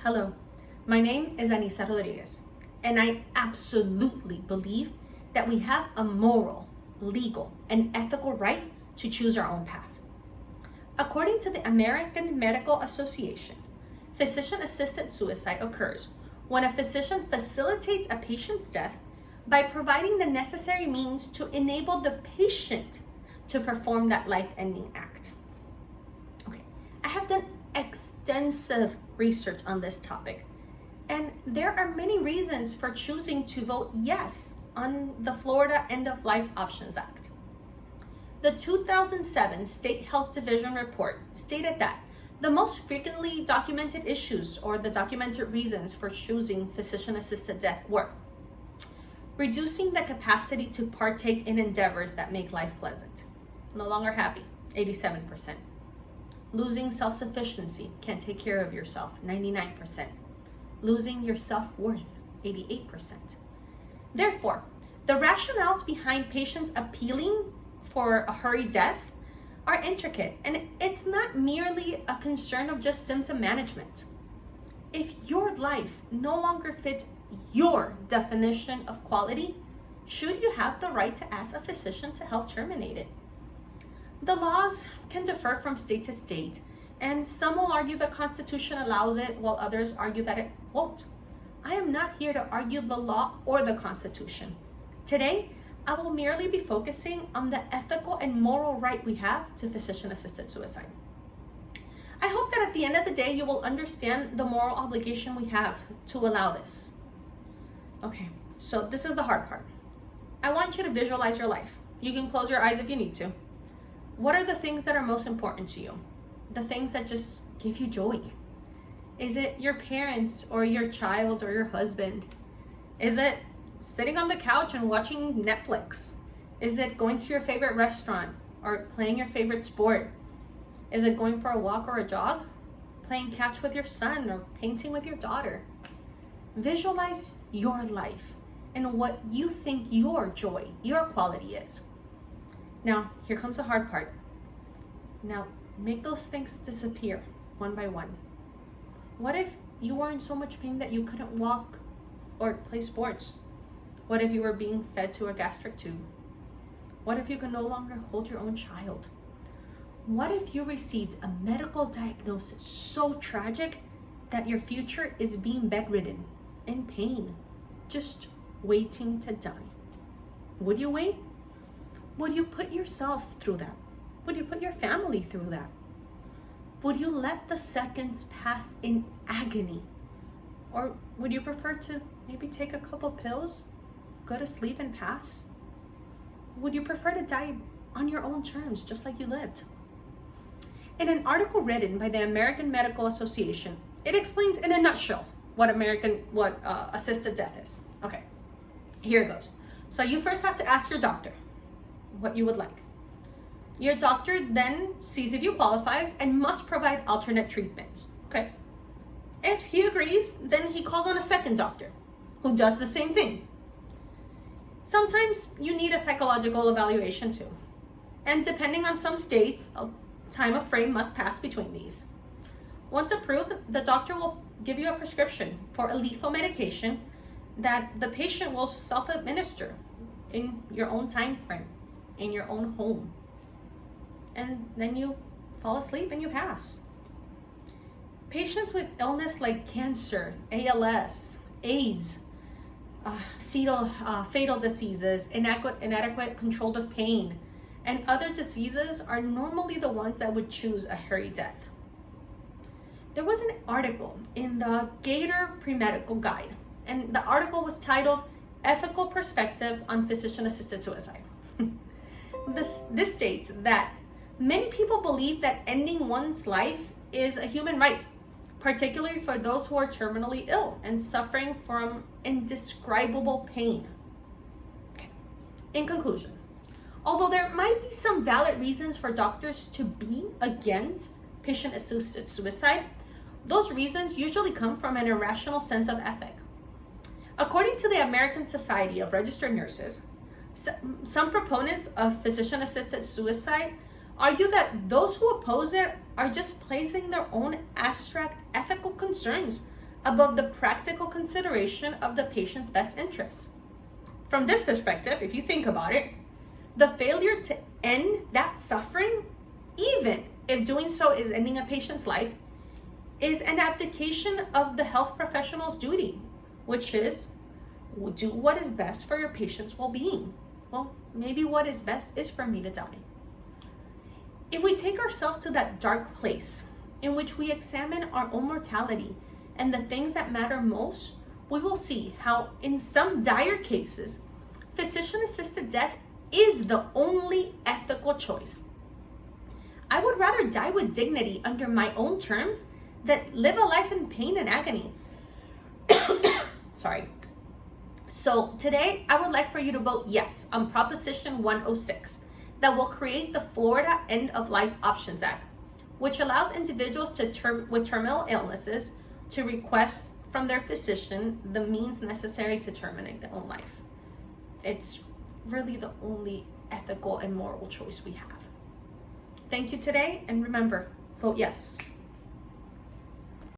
Hello, my name is Anissa Rodriguez, and I absolutely believe that we have a moral, legal, and ethical right to choose our own path. According to the American Medical Association, physician-assisted suicide occurs when a physician facilitates a patient's death by providing the necessary means to enable the patient to perform that life-ending act. Okay, I have done extensive research on this topic, and there are many reasons for choosing to vote yes on the Florida End of Life Options Act. The 2007 State Health Division report stated that the most frequently documented issues or the documented reasons for choosing physician-assisted death were reducing the capacity to partake in endeavors that make life pleasant, no longer happy, 87%. Losing self-sufficiency, can't take care of yourself, 99%. Losing your self-worth, 88%. Therefore, the rationales behind patients appealing for a hurried death are intricate, and it's not merely a concern of just symptom management. If your life no longer fits your definition of quality, should you have the right to ask a physician to help terminate it? The laws can differ from state to state, and some will argue the Constitution allows it, while others argue that it won't. I am not here to argue the law or the Constitution. Today, I will merely be focusing on the ethical and moral right we have to physician-assisted suicide. I hope that at the end of the day, you will understand the moral obligation we have to allow this. Okay, so this is the hard part. I want you to visualize your life. You can close your eyes if you need to. What are the things that are most important to you? The things that just give you joy? Is it your parents or your child or your husband? Is it sitting on the couch and watching Netflix? Is it going to your favorite restaurant or playing your favorite sport? Is it going for a walk or a jog? Playing catch with your son or painting with your daughter? Visualize your life and what you think your joy, your quality is. Now, here comes the hard part. Now, make those things disappear one by one. What if you were in so much pain that you couldn't walk or play sports? What if you were being fed to a gastric tube? What if you could no longer hold your own child? What if you received a medical diagnosis so tragic that your future is being bedridden, in pain, just waiting to die? Would you wait? Would you put yourself through that? Would you put your family through that? Would you let the seconds pass in agony? Or would you prefer to maybe take a couple pills, go to sleep and pass? Would you prefer to die on your own terms, just like you lived? In an article written by the American Medical Association, it explains in a nutshell what assisted death is. Okay, here it goes. So you first have to ask your doctor what you would like. Your doctor then sees if you qualify and must provide alternate treatments. Okay. If he agrees, then he calls on a second doctor who does the same thing. Sometimes you need a psychological evaluation too. And depending on some states, a time of frame must pass between these. Once approved, the doctor will give you a prescription for a lethal medication that the patient will self-administer in your own time frame, in your own home. And then you fall asleep and you pass. Patients with illness like cancer, ALS, AIDS, fatal diseases, inadequate control of pain, and other diseases are normally the ones that would choose a hurried death. There was an article in the Gator Pre-Medical Guide, and the article was titled Ethical Perspectives on Physician-Assisted Suicide. This states that many people believe that ending one's life is a human right, particularly for those who are terminally ill and suffering from indescribable pain. Okay. In conclusion, although there might be some valid reasons for doctors to be against patient-assisted suicide, those reasons usually come from an irrational sense of ethic. According to the American Society of Registered Nurses, some proponents of physician-assisted suicide argue that those who oppose it are just placing their own abstract ethical concerns above the practical consideration of the patient's best interests. From this perspective, if you think about it, the failure to end that suffering, even if doing so is ending a patient's life, is an abdication of the health professional's duty, which is do what is best for your patient's well-being. Well, maybe what is best is for me to die. If we take ourselves to that dark place in which we examine our own mortality and the things that matter most, we will see how in some dire cases, physician-assisted death is the only ethical choice. I would rather die with dignity under my own terms than live a life in pain and agony. Sorry. So today, I would like for you to vote yes on Proposition 106 that will create the Florida End of Life Options Act, which allows individuals with terminal illnesses to request from their physician the means necessary to terminate their own life. It's really the only ethical and moral choice we have. Thank you today, and remember, vote yes.